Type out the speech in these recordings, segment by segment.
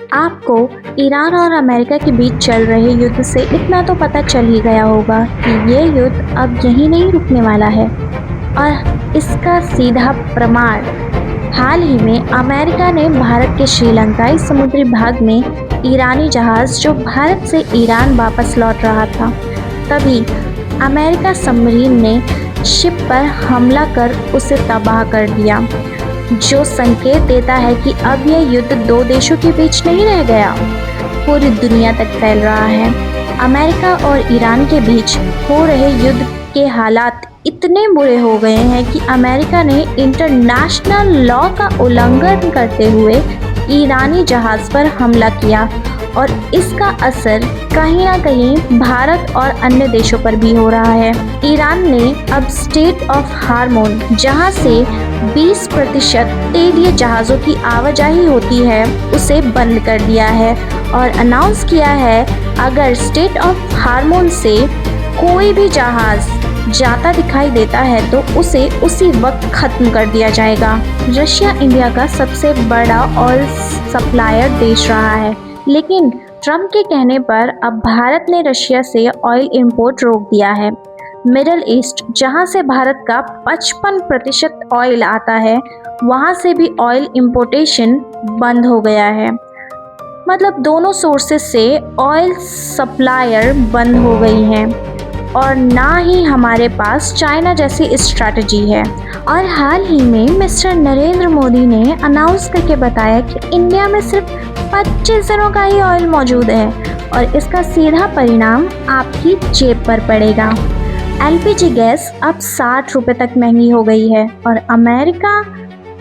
आपको ईरान और अमेरिका के बीच चल रहे युद्ध से इतना तो पता चल ही गया होगा कि ये युद्ध अब यहीं नहीं रुकने वाला है। और इसका सीधा प्रमाण हाल ही में अमेरिका ने भारत के श्रीलंकाई समुद्री भाग में ईरानी जहाज़ जो भारत से ईरान वापस लौट रहा था, तभी अमेरिका सबमरीन ने शिप पर हमला कर उसे तबाह कर दिया, जो संकेत देता है कि अब यह युद्ध दो देशों के बीच नहीं रह गया, पूरी दुनिया तक फैल रहा है। अमेरिका और ईरान के बीच हो रहे युद्ध के हालात इतने बुरे हो गए हैं कि अमेरिका ने इंटरनेशनल लॉ का उल्लंघन करते हुए ईरानी जहाज़ पर हमला किया और इसका असर कहीं ना कहीं भारत और अन्य देशों पर भी हो रहा है। ईरान ने अब स्टेट ऑफ हार्मोन, जहां से 20% तेलीय जहाज़ों की आवाजाही होती है, उसे बंद कर दिया है और अनाउंस किया है अगर स्टेट ऑफ हार्मोन से कोई भी जहाज़ जाता दिखाई देता है तो उसे उसी वक्त ख़त्म कर दिया जाएगा। रशिया इंडिया का सबसे बड़ा ऑयल सप्लायर देश रहा है, लेकिन ट्रंप के कहने पर अब भारत ने रशिया से ऑयल इंपोर्ट रोक दिया है। मिडल ईस्ट, जहां से भारत का 55% ऑयल आता है, वहां से भी ऑयल इंपोर्टेशन बंद हो गया है। मतलब दोनों सोर्सेस से ऑयल सप्लायर बंद हो गई हैं और ना ही हमारे पास चाइना जैसी स्ट्रैटेजी है। और हाल ही में मिस्टर नरेंद्र मोदी ने अनाउंस करके बताया कि इंडिया में सिर्फ 25 दिनों का ही ऑयल मौजूद है और इसका सीधा परिणाम आपकी जेब पर पड़ेगा। एलपीजी गैस अब 60 रुपये तक महंगी हो गई है और अमेरिका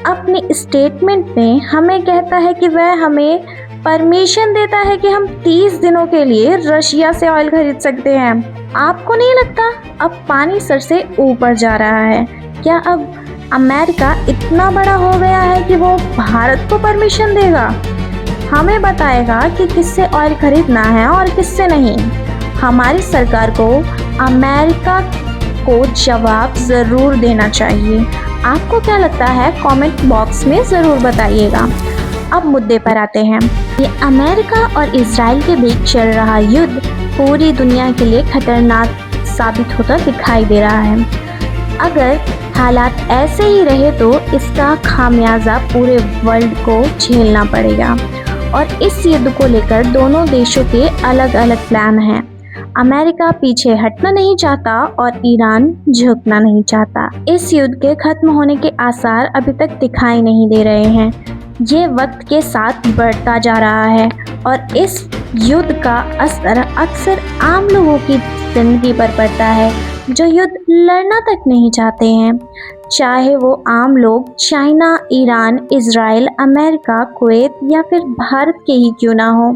अपने स्टेटमेंट में हमें कहता है कि वह हमें परमिशन देता है कि हम 30 दिनों के लिए रशिया से ऑयल खरीद सकते हैं। आपको नहीं लगता अब पानी सर से ऊपर जा रहा है? क्या अब अमेरिका इतना बड़ा हो गया है कि वो भारत को परमिशन देगा, हमें बताएगा कि किससे ऑयल खरीदना है और किससे नहीं? हमारी सरकार को अमेरिका को जवाब ज़रूर देना चाहिए। आपको क्या लगता है? कमेंट बॉक्स में ज़रूर बताइएगा। अब मुद्दे पर आते हैं। ये अमेरिका और इजराइल के बीच चल रहा युद्ध पूरी दुनिया के लिए खतरनाक साबित होता दिखाई दे रहा है। अगर हालात ऐसे ही रहे तो इसका खामियाजा पूरे वर्ल्ड को झेलना पड़ेगा और इस युद्ध को लेकर दोनों देशों के अलग अलग प्लान हैं। अमेरिका पीछे हटना नहीं चाहता और ईरान झुकना नहीं चाहता। इस युद्ध के खत्म होने के आसार अभी तक दिखाई नहीं दे रहे हैं। ये वक्त के साथ बढ़ता जा रहा है और इस युद्ध का असर अक्सर आम लोगों की जिंदगी पर पड़ता है जो युद्ध लड़ना तक नहीं चाहते हैं, चाहे वो आम लोग China, Iran, Israel, America, Kuwait या फिर भारत के ही क्यों ना हो।